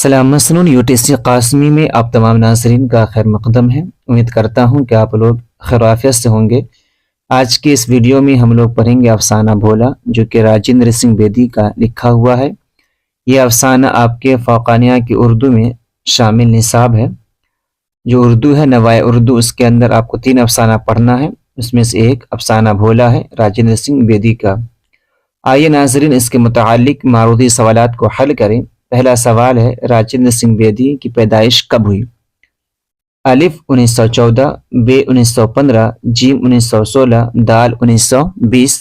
السلام مسنون UTC قاسمی میں آپ تمام ناظرین کا خیر مقدم ہے۔ امید کرتا ہوں کہ آپ لوگ خیر و عافیت سے ہوں گے۔ آج کی اس ویڈیو میں ہم لوگ پڑھیں گے افسانہ بھولا، جو کہ راجندر سنگھ بیدی کا لکھا ہوا ہے۔ یہ افسانہ آپ کے فوقانیہ کی اردو میں شامل نصاب ہے۔ جو اردو ہے نوائے اردو، اس کے اندر آپ کو 3 افسانہ پڑھنا ہے۔ اس میں سے ایک افسانہ بھولا ہے راجندر سنگھ بیدی کا۔ آئیے ناظرین اس کے متعلق معروضی سوالات کو حل کریں۔ پہلا سوال ہے، راجندر سنگھ بیدی کی پیدائش کب ہوئی؟ الف 1914، ب 1915، جیم 1916، دال 1920۔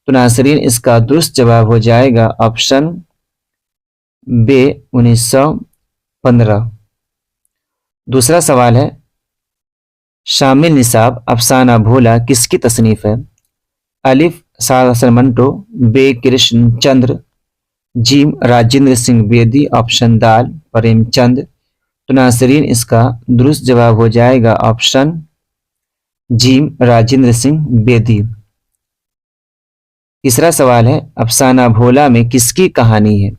تو ناظرین اس کا درست جواب ہو جائے گا آپشن ب 1915۔ دوسرا سوال ہے، شامل نصاب افسانہ بھولا کس کی تصنیف ہے؟ الف سعد حسن منٹو، ب کرشن چندر، جیم راجندر سنگھ بیدی، آپشن دال پریم چند۔ تو ناظرین اس کا درست جواب ہو جائے گا آپشن جیم راجندر سنگھ بیدی۔ تیسرا سوال ہے، افسانہ بھولا میں کس کی کہانی ہے؟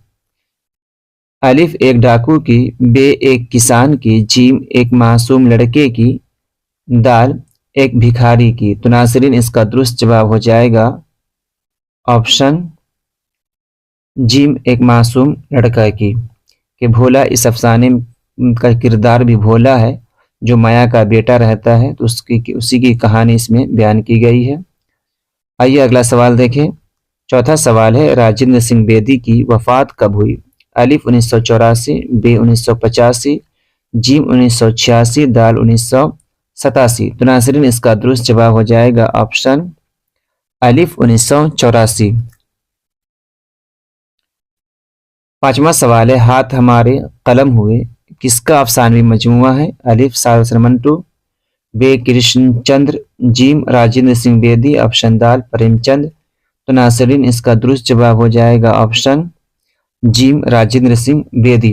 الف ایک ڈاکو کی، ب ایک کسان کی، جیم ایک معصوم لڑکے کی، دال ایک بھکاری کی۔ تو ناظرین اس کا درست جواب ہو جائے گا آپشن جیم ایک معصوم لڑکا کی، کہ بھولا اس افسانے کا کردار بھی بھولا ہے، جو مایا کا بیٹا رہتا ہے، تو اسی کی کہانی اس میں بیان کی گئی ہے۔ آئیے اگلا سوال دیکھیں۔ چوتھا سوال ہے، راجندر سنگھ بیدی کی وفات کب ہوئی؟ الف 1984، ب 1985، جیم 1986، دال 1987۔ تو ناظرین اس کا درست جواب ہو جائے گا آپشن الف 1984۔ پانچواں سوال ہے، ہاتھ ہمارے قلم ہوئے کس کا افسانوی مجموعہ ہے؟ الف سعد حسن منٹو، ب کرشن چندر، جیم راجندر سنگھ بیدی، آپشن دال پریم چند۔ تو ناظرین اس کا درست جواب ہو جائے گا آپشن جیم راجندر سنگھ بیدی۔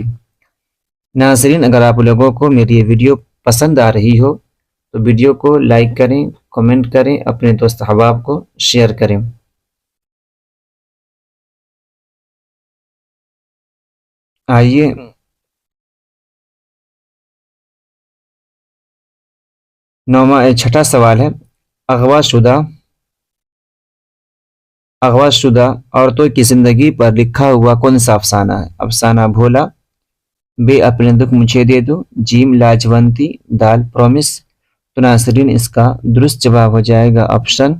ناظرین اگر آپ لوگوں کو میری یہ ویڈیو پسند آ رہی ہو تو ویڈیو کو لائک کریں، کمنٹ کریں، اپنے دوست احباب کو شیئر کریں۔ آئیے چھٹا سوال ہے، اغوا شدہ عورتوں کی زندگی پر لکھا ہوا کون سا افسانہ ہے؟ افسانہ بھولا، ب اپنے دکھ مجھے دے دو، جیم لاجونتی، دال پرومس۔ تو ناظرین اس کا درست جواب ہو جائے گا آپشن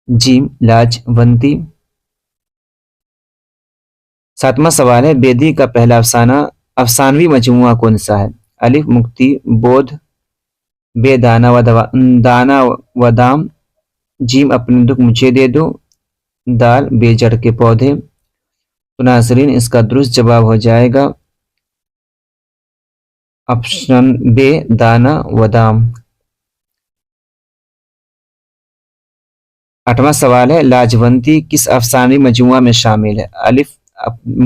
جیم لاجونتی۔ ساتواں سوال ہے، بیدی کا پہلا افسانوی مجموعہ کون سا ہے؟ الف مکتی بودھ، بے دانا و دام، جیم اپنے دکھ مجھے دے دو، دال بے جڑ کے پودے۔ تو ناظرین اس کا درست جواب ہو جائے گا آپشن بے دانا و دام۔ آٹھواں سوال ہے، لاجونتی کس افسانوی مجموعہ میں شامل ہے؟ الف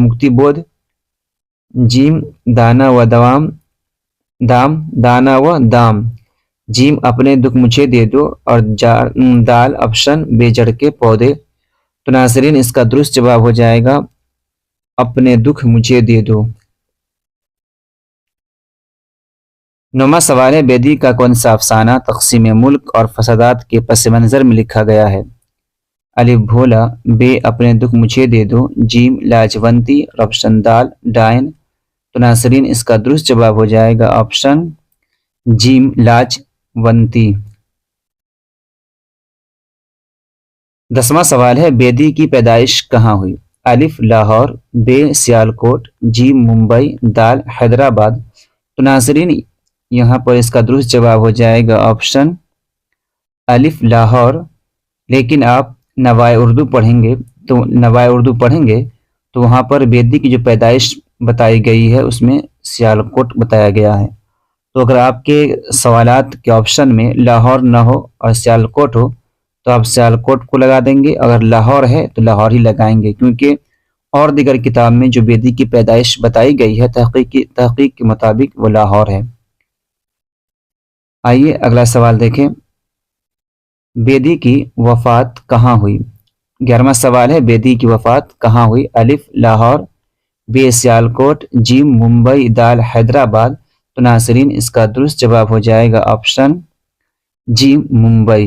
مکتی بودھ، جیم دانا و دام، جیم اپنے دکھ مجھے دے دو، اور دال آپشن بے جڑ کے پودے۔ تو ناظرین اس کا درست جواب ہو جائے گا اپنے دکھ مجھے دے دو۔ نواں سوال ہے، بیدی کا کون سا افسانہ تقسیم ملک اور فسادات کے پس منظر میں لکھا گیا ہے؟ الف بھولا، ب اپنے دکھ مجھے دے دو، جیم لاجونتی، اور آپشن دال ڈائن۔ تو ناظرین اس کا درست جواب ہو جائے گا آپشن جیم لاجونتی۔ 10واں سوال ہے، بیدی کی پیدائش کہاں ہوئی؟ الف لاہور، ب سیالکوٹ، جیم ممبئی، دال حیدرآباد۔ تو ناظرین یہاں پر اس کا درست جواب ہو جائے گا آپشن الف لاہور۔ لیکن آپ نوائے اردو پڑھیں گے تو وہاں پر بیدی کی جو پیدائش بتائی گئی ہے اس میں سیالکوٹ بتایا گیا ہے۔ تو اگر آپ کے سوالات کے آپشن میں لاہور نہ ہو اور سیالکوٹ ہو تو آپ سیالکوٹ کو لگا دیں گے، اگر لاہور ہے تو لاہور ہی لگائیں گے، کیونکہ اور دیگر کتاب میں جو بیدی کی پیدائش بتائی گئی ہے تحقیق کے مطابق وہ لاہور ہے۔ آئیے اگلا سوال دیکھیں، بیدی کی وفات کہاں ہوئی؟ 11واں سوال ہے، بیدی کی وفات کہاں ہوئی؟ الف لاہور، بے سیالکوٹ، جیم ممبئی، دال حیدرآباد۔ تو ناظرین اس کا درست جواب ہو جائے گا آپشن جیم ممبئی۔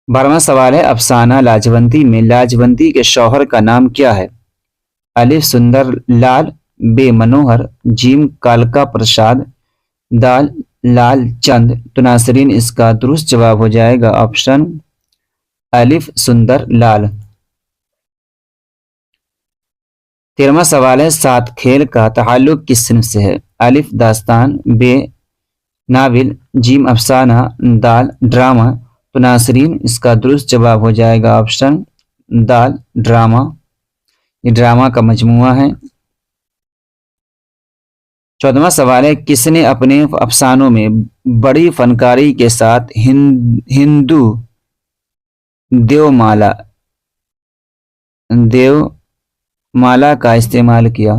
12واں سوال ہے افسانہ لاجونتی میں لاجونتی کے شوہر کا نام کیا ہے؟ الف سندر لال، بے منوہر، جیم کالکا پرساد، دال لال چند۔ تو ناظرین اس کا درست جواب ہو جائے گا آپشن الف سندر لال۔ 13واں سوال ہے سات کھیل کا تعلق کس صنف سے ہے؟ الف داستان، بے ناول، جیم افسانہ، دال ڈرامہ۔ تو ناظرین اس کا درست جواب ہو جائے گا آپشن دال ڈرامہ، یہ ڈرامہ کا مجموعہ ہے۔ 14واں سوال ہے کس نے اپنے افسانوں میں بڑی فنکاری کے ساتھ ہندو دیو مالا کا استعمال کیا؟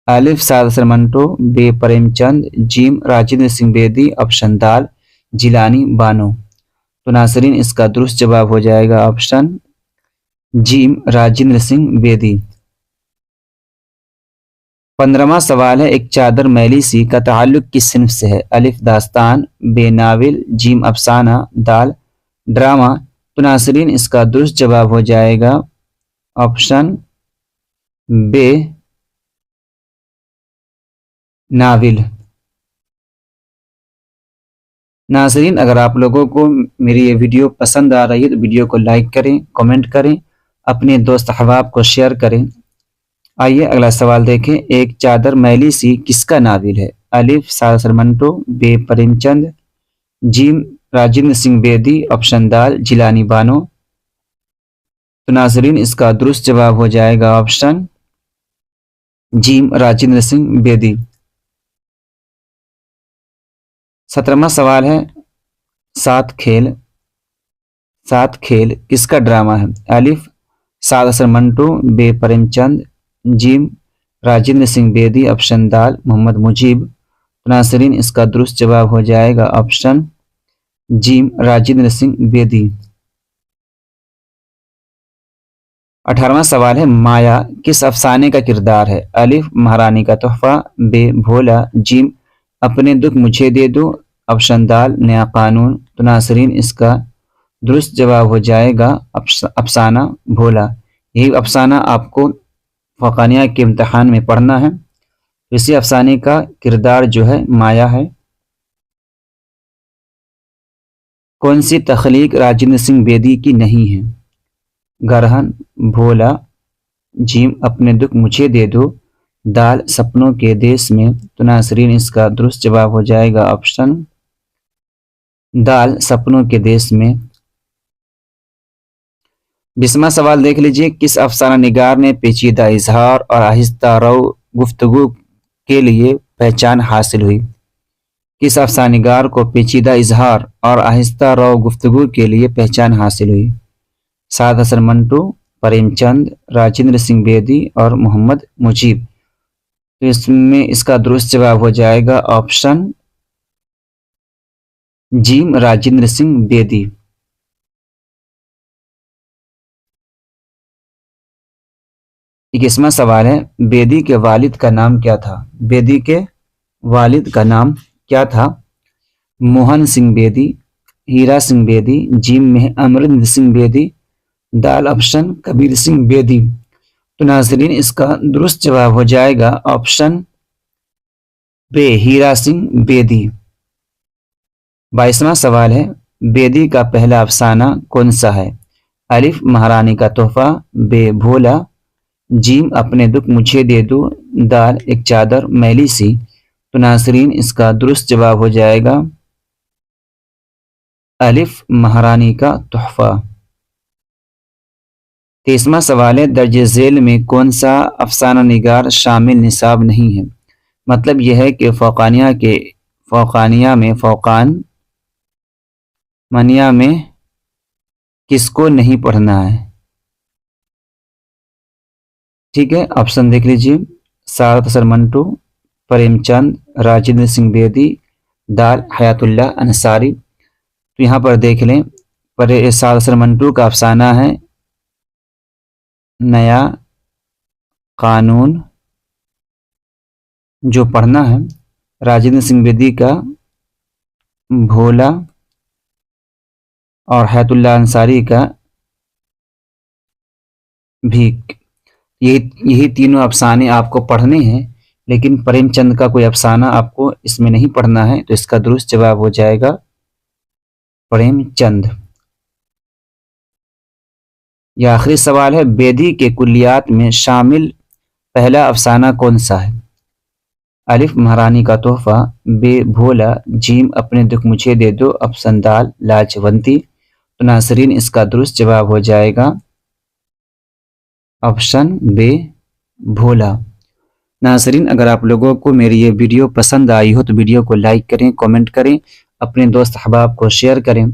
الف سادسر منٹو، بے پریم چند، جیم راجندر سنگھ بیدی، آپشن دال جیلانی بانو۔ تو ناظرین اس کا درست جواب ہو جائے گا آپشن جیم راجندر سنگھ بیدی۔ 15واں سوال ہے ایک چادر میلی سی کا تعلق کس صنف سے ہے؟ الف داستان، بے ناول، جیم افسانہ، دال ڈرامہ۔ تو ناظرین اس کا درست جواب ہو جائے گا آپشن بے ناول۔ ناظرین اگر آپ لوگوں کو میری یہ ویڈیو پسند آ رہی ہے تو ویڈیو کو لائک کریں، کمنٹ کریں، اپنے دوست احباب کو شیئر کریں۔ آئیے اگلا سوال دیکھیں، ایک چادر میلی سی کس کا ناول ہے؟ الف سادسر منٹو، بے پریم چند، جیم راجندر سنگھ بیدی، آپشن دال جیلانی بانو۔ تو ناظرین اس کا درست جواب ہو جائے گا آپشن جیم راجندر سنگھ بیدی۔ 17واں سوال ہے سات کھیل کس کا ڈرامہ ہے؟ الف سادسر منٹو، بے پریم چند، جیم راجندر سنگھ بیدی، آپشن دال محمد مجیب۔ ناظرین اس کا درست جواب ہو جائے گا آپشن جیم راجندر سنگھ بیدی۔ 18واں سوال ہے مایا کس افسانے کا کردار ہے؟ الف مہارانی کا تحفہ، بے بھولا، جیم اپنے دکھ مجھے دے دو، آپشن دال نیا قانون۔ تو ناظرین اس کا درست جواب ہو جائے گا افسانہ بھولا۔ یہی افسانہ آپ کو فوقانیہ کے امتحان میں پڑھنا ہے۔ اسی افسانے کا کردار جو ہے مایا ہے۔ کون سی تخلیق راجندر سنگھ بیدی کی نہیں ہے؟ گرہن، بھولا، جیم اپنے دکھ مجھے دے دو، دال سپنوں کے دیس میں۔ تو ناظرین اس کا درست جواب ہو جائے گا آپشن دال سپنوں کے دیس میں۔ 20واں سوال دیکھ لیجئے، کس افسانہ نگار نے پیچیدہ اظہار اور آہستہ رو گفتگو کے لیے پہچان حاصل ہوئی؟ کس افسانہ نگار کو پیچیدہ اظہار اور آہستہ رو گفتگو کے لیے پہچان حاصل ہوئی؟ سادسر منٹو، پریم چند، راجندر سنگھ بیدی اور محمد مجیب۔ تو اس میں اس کا درست جواب ہو جائے گا آپشن جیم راجندر سنگھ بیدی۔ 21واں سوال ہے بیدی کے والد کا نام کیا تھا؟ بیدی کے والد کا نام کیا تھا؟ موہن سنگھ بیدی، ہیرا سنگھ بیدی، جیم میں امرندر سنگھ بیدی، دال آپشن کبیر سنگھ بیدی۔ تو ناظرین اس کا درست جواب ہو جائے گا آپشن بے ہیرا سنگھ بیدی۔ 22واں سوال ہے بیدی کا پہلا افسانہ کون سا ہے؟ الف مہارانی کا تحفہ، بے بھولا، جیم اپنے دکھ مجھے دے دو، دال ایک چادر میلی سی۔ تو ناظرین اس کا درست جواب ہو جائے گا الف مہارانی کا تحفہ۔ 23واں سوال ہے درج ذیل میں کون سا افسانہ نگار شامل نصاب نہیں ہے؟ مطلب یہ ہے کہ فوقانیہ میں کس کو نہیں پڑھنا ہے؟ ٹھیک ہے، آپشن دیکھ لیجئے، سادسر منٹو، پریم چند، راجندر سنگھ بیدی، دال حیات اللہ انصاری۔ تو یہاں پر دیکھ لیں، سادسر منٹو کا افسانہ ہے نیا قانون جو پڑھنا ہے راجندر سنگھ بیدی کا بھولا اور حیات اللہ انصاری کا بھیک. یہی تینوں افسانے آپ کو پڑھنے ہیں، لیکن پریم چند کا کوئی افسانہ آپ کو اس میں نہیں پڑھنا ہے، تو اس کا درست جواب ہو جائے گا پریم چند. یہ آخری سوال ہے، بیدی کے کلیات میں شامل پہلا افسانہ کون سا ہے؟ الف مہارانی کا تحفہ، بے بھولا، جیم اپنے دکھ مجھے دے دو، آپشن دال لاجونتی. تو ناظرین اس کا درست جواب ہو جائے گا آپشن بے بھولا. ناظرین اگر آپ لوگوں کو میری یہ ویڈیو پسند آئی ہو تو ویڈیو کو لائک کریں، کامنٹ کریں، اپنے دوست احباب کو شیئر کریں.